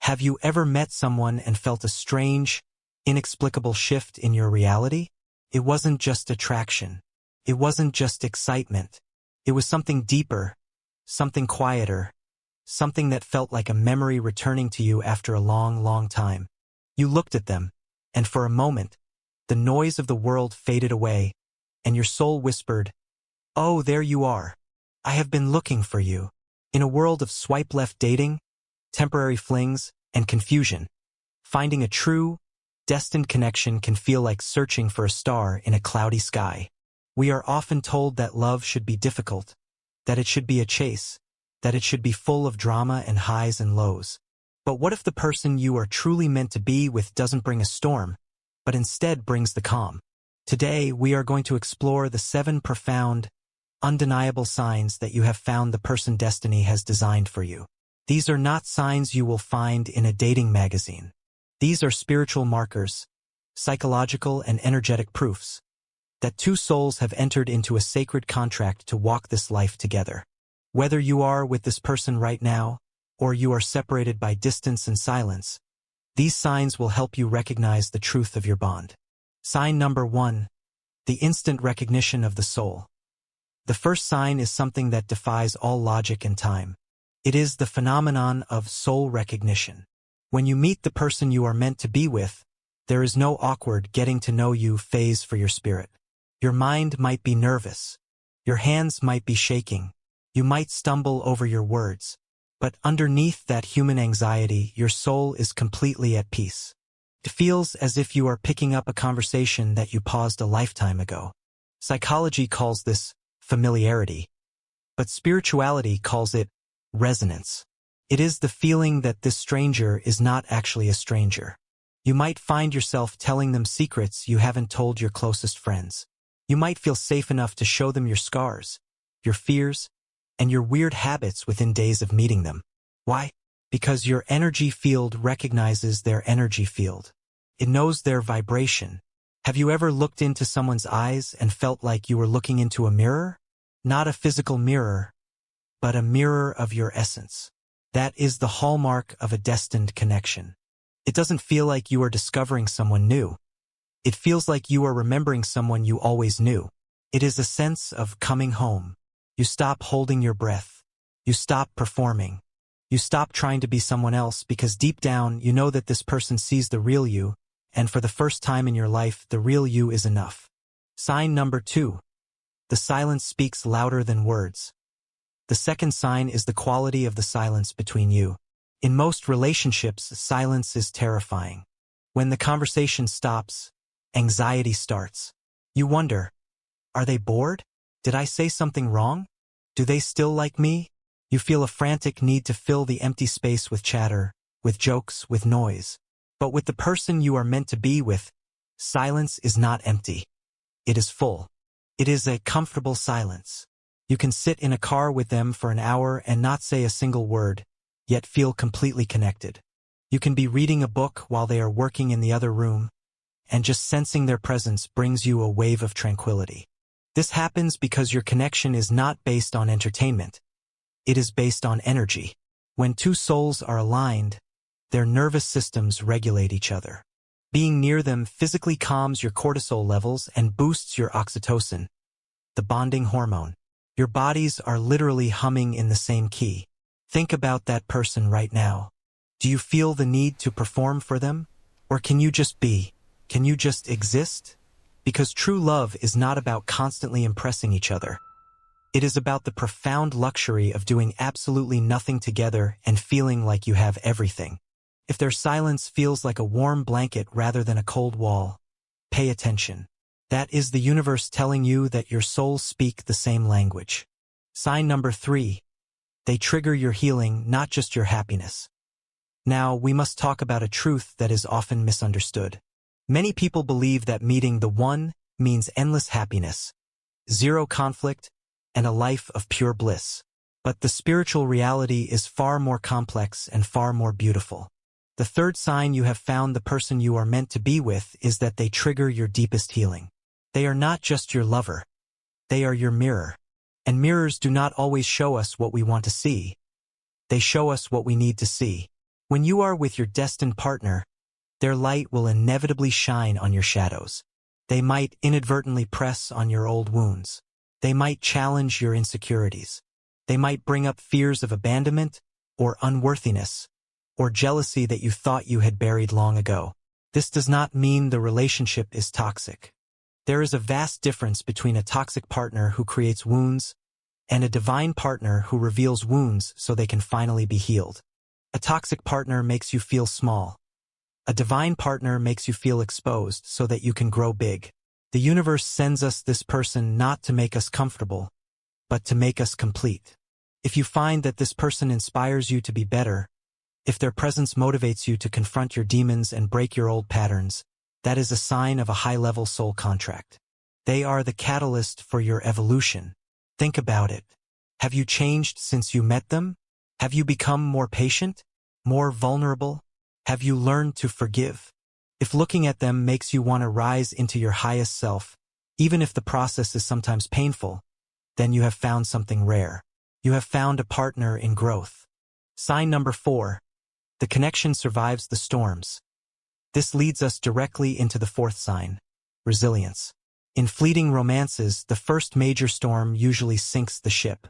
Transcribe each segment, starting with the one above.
Have you ever met someone and felt a strange, inexplicable shift in your reality? It wasn't just attraction. It wasn't just excitement. It was something deeper, something quieter, something that felt like a memory returning to you after a long, long time. You looked at them, and for a moment, the noise of the world faded away, and your soul whispered, "Oh, there you are. I have been looking for you." In a world of swipe-left dating, temporary flings, and confusion, finding a true, destined connection can feel like searching for a star in a cloudy sky. We are often told that love should be difficult, that it should be a chase, that it should be full of drama and highs and lows. But what if the person you are truly meant to be with doesn't bring a storm, but instead brings the calm? Today, we are going to explore the 7 profound, undeniable signs that you have found the person destiny has designed for you. These are not signs you will find in a dating magazine. These are spiritual markers, psychological and energetic proofs, that 2 souls have entered into a sacred contract to walk this life together. Whether you are with this person right now, or you are separated by distance and silence, these signs will help you recognize the truth of your bond. Sign number 1. The instant recognition of the soul. The first sign is something that defies all logic and time. It is the phenomenon of soul recognition. When you meet the person you are meant to be with, there is no awkward getting to know you phase for your spirit. Your mind might be nervous. Your hands might be shaking. You might stumble over your words. But underneath that human anxiety, your soul is completely at peace. It feels as if you are picking up a conversation that you paused a lifetime ago. Psychology calls this familiarity, but spirituality calls it resonance. It is the feeling that this stranger is not actually a stranger. You might find yourself telling them secrets you haven't told your closest friends. You might feel safe enough to show them your scars, your fears, and your weird habits within days of meeting them. Why? Because your energy field recognizes their energy field. It knows their vibration. Have you ever looked into someone's eyes and felt like you were looking into a mirror? Not a physical mirror, but a mirror of your essence. That is the hallmark of a destined connection. It doesn't feel like you are discovering someone new. It feels like you are remembering someone you always knew. It is a sense of coming home. You stop holding your breath. You stop performing. You stop trying to be someone else because deep down you know that this person sees the real you, and for the first time in your life, the real you is enough. Sign number 2. The silence speaks louder than words. The second sign is the quality of the silence between you. In most relationships, silence is terrifying. When the conversation stops, anxiety starts. You wonder, are they bored? Did I say something wrong? Do they still like me? You feel a frantic need to fill the empty space with chatter, with jokes, with noise. But with the person you are meant to be with, silence is not empty. It is full. It is a comfortable silence. You can sit in a car with them for an hour and not say a single word, yet feel completely connected. You can be reading a book while they are working in the other room, and just sensing their presence brings you a wave of tranquility. This happens because your connection is not based on entertainment. It is based on energy. When 2 souls are aligned, their nervous systems regulate each other. Being near them physically calms your cortisol levels and boosts your oxytocin, the bonding hormone. Your bodies are literally humming in the same key. Think about that person right now. Do you feel the need to perform for them? Or can you just be? Can you just exist? Because true love is not about constantly impressing each other. It is about the profound luxury of doing absolutely nothing together and feeling like you have everything. If their silence feels like a warm blanket rather than a cold wall, pay attention. That is the universe telling you that your souls speak the same language. Sign number 3. They trigger your healing, not just your happiness. Now, we must talk about a truth that is often misunderstood. Many people believe that meeting the one means endless happiness, zero conflict, and a life of pure bliss. But the spiritual reality is far more complex and far more beautiful. The third sign you have found the person you are meant to be with is that they trigger your deepest healing. They are not just your lover. They are your mirror. And mirrors do not always show us what we want to see. They show us what we need to see. When you are with your destined partner, their light will inevitably shine on your shadows. They might inadvertently press on your old wounds. They might challenge your insecurities. They might bring up fears of abandonment, or unworthiness, or jealousy that you thought you had buried long ago. This does not mean the relationship is toxic. There is a vast difference between a toxic partner who creates wounds and a divine partner who reveals wounds so they can finally be healed. A toxic partner makes you feel small. A divine partner makes you feel exposed so that you can grow big. The universe sends us this person not to make us comfortable, but to make us complete. If you find that this person inspires you to be better, if their presence motivates you to confront your demons and break your old patterns, that is a sign of a high-level soul contract. They are the catalyst for your evolution. Think about it. Have you changed since you met them? Have you become more patient? More vulnerable? Have you learned to forgive? If looking at them makes you want to rise into your highest self, even if the process is sometimes painful, then you have found something rare. You have found a partner in growth. Sign number 4. The connection survives the storms. This leads us directly into the 4th sign, resilience. In fleeting romances, the first major storm usually sinks the ship.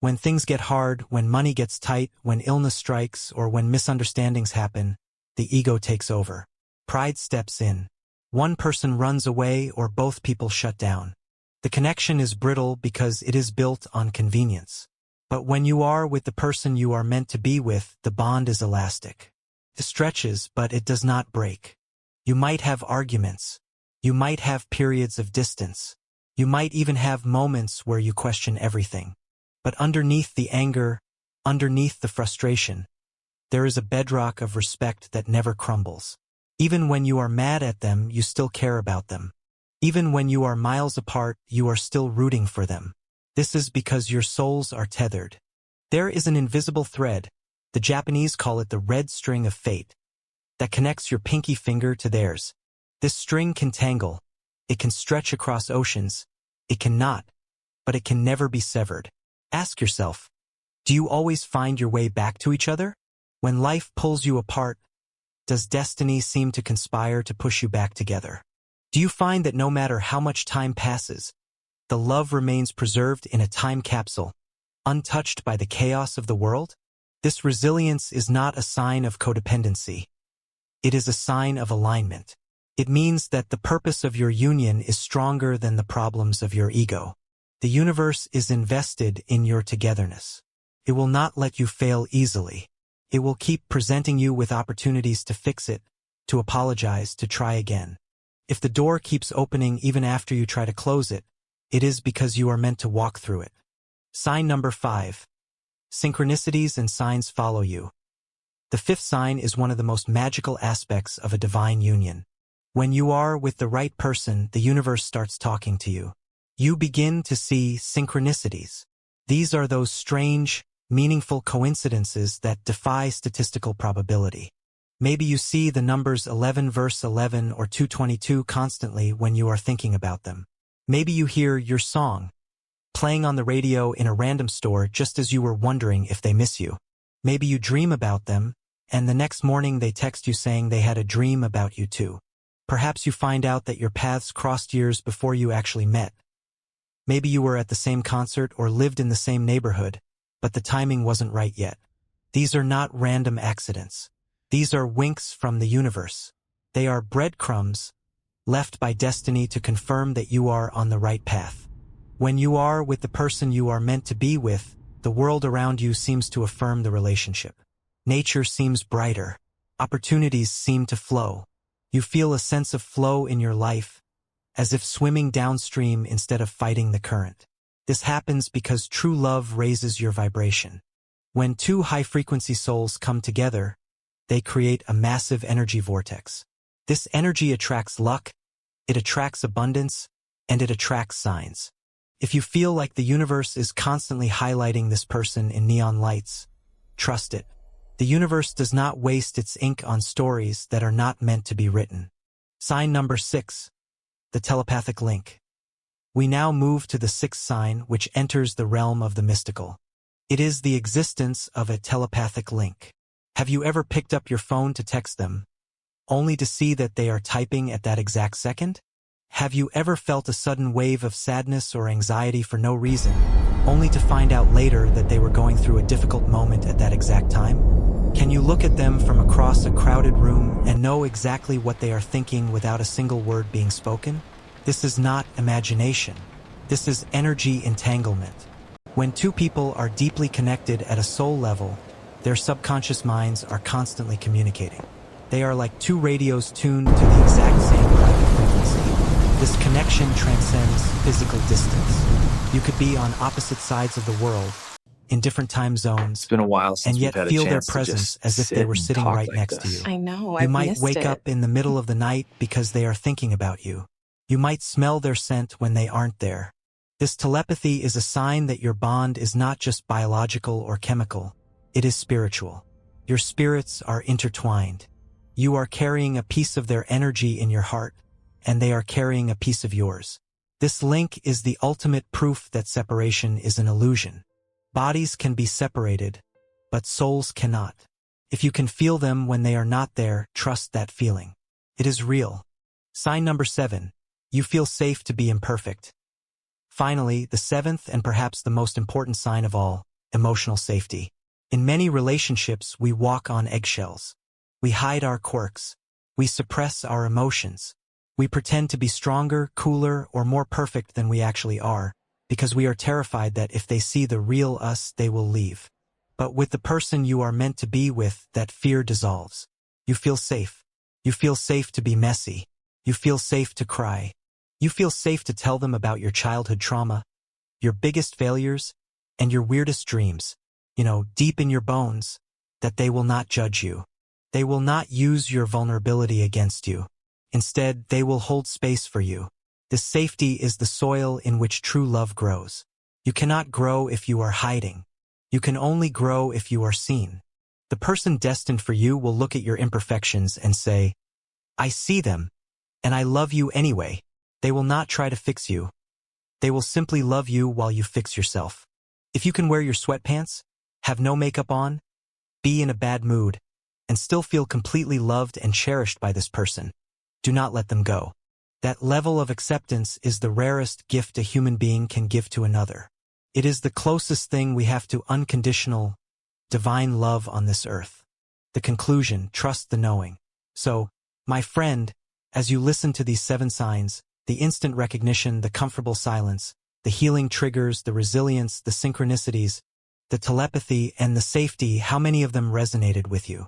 When things get hard, when money gets tight, when illness strikes, or when misunderstandings happen, the ego takes over. Pride steps in. One person runs away or both people shut down. The connection is brittle because it is built on convenience. But when you are with the person you are meant to be with, the bond is elastic. It stretches, but it does not break. You might have arguments. You might have periods of distance. You might even have moments where you question everything. But underneath the anger, underneath the frustration, there is a bedrock of respect that never crumbles. Even when you are mad at them, you still care about them. Even when you are miles apart, you are still rooting for them. This is because your souls are tethered. There is an invisible thread, the Japanese call it the red string of fate, that connects your pinky finger to theirs. This string can tangle, it can stretch across oceans, it cannot, but it can never be severed. Ask yourself, do you always find your way back to each other? When life pulls you apart, does destiny seem to conspire to push you back together? Do you find that no matter how much time passes, the love remains preserved in a time capsule, untouched by the chaos of the world? This resilience is not a sign of codependency. It is a sign of alignment. It means that the purpose of your union is stronger than the problems of your ego. The universe is invested in your togetherness. It will not let you fail easily. It will keep presenting you with opportunities to fix it, to apologize, to try again. If the door keeps opening even after you try to close it, it is because you are meant to walk through it. Sign number 5. Synchronicities and signs follow you. The 5th sign is one of the most magical aspects of a divine union. When you are with the right person, the universe starts talking to you. You begin to see synchronicities. These are those strange, meaningful coincidences that defy statistical probability. Maybe you see the numbers 11 verse 11 or 222 constantly when you are thinking about them. Maybe you hear your song playing on the radio in a random store just as you were wondering if they miss you. Maybe you dream about them, and the next morning they text you saying they had a dream about you too. Perhaps you find out that your paths crossed years before you actually met. Maybe you were at the same concert or lived in the same neighborhood, but the timing wasn't right yet. These are not random accidents. These are winks from the universe. They are breadcrumbs left by destiny to confirm that you are on the right path. When you are with the person you are meant to be with, the world around you seems to affirm the relationship. Nature seems brighter. Opportunities seem to flow. You feel a sense of flow in your life, as if swimming downstream instead of fighting the current. This happens because true love raises your vibration. When two high-frequency souls come together, they create a massive energy vortex. This energy attracts luck, it attracts abundance, and it attracts signs. If you feel like the universe is constantly highlighting this person in neon lights, trust it. The universe does not waste its ink on stories that are not meant to be written. Sign number 6. The telepathic link. We now move to the 6th sign, which enters the realm of the mystical. It is the existence of a telepathic link. Have you ever picked up your phone to text them, only to see that they are typing at that exact second? Have you ever felt a sudden wave of sadness or anxiety for no reason, only to find out later that they were going through a difficult moment at that exact time? Can you look at them from across a crowded room and know exactly what they are thinking without a single word being spoken? This is not imagination. This is energy entanglement. When two people are deeply connected at a soul level, their subconscious minds are constantly communicating. They are like two radios tuned to the exact same private frequency. This connection transcends physical distance. You could be on opposite sides of the world, in different time zones, It's been a while since and yet we've had a feel their chance to presence just as if sit they were and sitting talk right like next to this. you. I know, You I've might missed wake it. up in the middle of the night because they are thinking about you. You might smell their scent when they aren't there. This telepathy is a sign that your bond is not just biological or chemical. It is spiritual. Your spirits are intertwined. You are carrying a piece of their energy in your heart, and they are carrying a piece of yours. This link is the ultimate proof that separation is an illusion. Bodies can be separated, but souls cannot. If you can feel them when they are not there, trust that feeling. It is real. Sign number 7. You feel safe to be imperfect. Finally, the 7th and perhaps the most important sign of all, emotional safety. In many relationships, we walk on eggshells. We hide our quirks. We suppress our emotions. We pretend to be stronger, cooler, or more perfect than we actually are, because we are terrified that if they see the real us, they will leave. But with the person you are meant to be with, that fear dissolves. You feel safe. You feel safe to be messy. You feel safe to cry. You feel safe to tell them about your childhood trauma, your biggest failures, and your weirdest dreams. Deep in your bones, that they will not judge you. They will not use your vulnerability against you. Instead, they will hold space for you. This safety is the soil in which true love grows. You cannot grow if you are hiding. You can only grow if you are seen. The person destined for you will look at your imperfections and say, I see them, and I love you anyway. They will not try to fix you. They will simply love you while you fix yourself. If you can wear your sweatpants, have no makeup on, be in a bad mood, and still feel completely loved and cherished by this person, do not let them go. That level of acceptance is the rarest gift a human being can give to another. It is the closest thing we have to unconditional, divine love on this earth. The conclusion, trust the knowing. So, my friend, as you listen to these 7 signs, the instant recognition, the comfortable silence, the healing triggers, the resilience, the synchronicities, the telepathy, and the safety, how many of them resonated with you?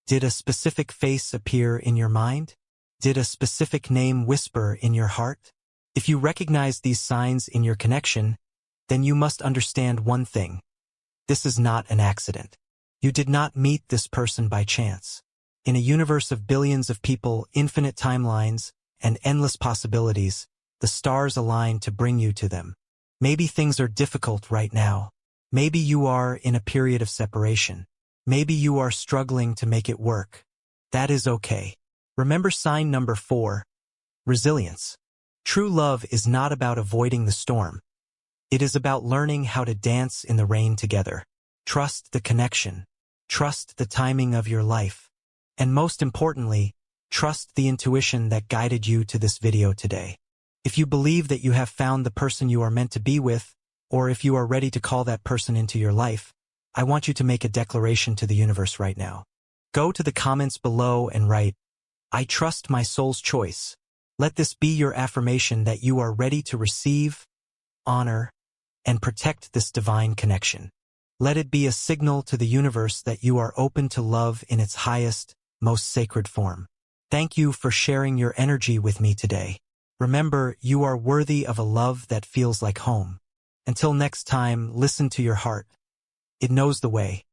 Did a specific face appear in your mind? Did a specific name whisper in your heart? If you recognize these signs in your connection, then you must understand one thing. This is not an accident. You did not meet this person by chance. In a universe of billions of people, infinite timelines, and endless possibilities, the stars align to bring you to them. Maybe things are difficult right now. Maybe you are in a period of separation. Maybe you are struggling to make it work. That is okay. Remember sign number 4, resilience. True love is not about avoiding the storm. It is about learning how to dance in the rain together. Trust the connection. Trust the timing of your life. And most importantly, trust the intuition that guided you to this video today. If you believe that you have found the person you are meant to be with, or if you are ready to call that person into your life, I want you to make a declaration to the universe right now. Go to the comments below and write, I trust my soul's choice. Let this be your affirmation that you are ready to receive, honor, and protect this divine connection. Let it be a signal to the universe that you are open to love in its highest, most sacred form. Thank you for sharing your energy with me today. Remember, you are worthy of a love that feels like home. Until next time, listen to your heart. It knows the way.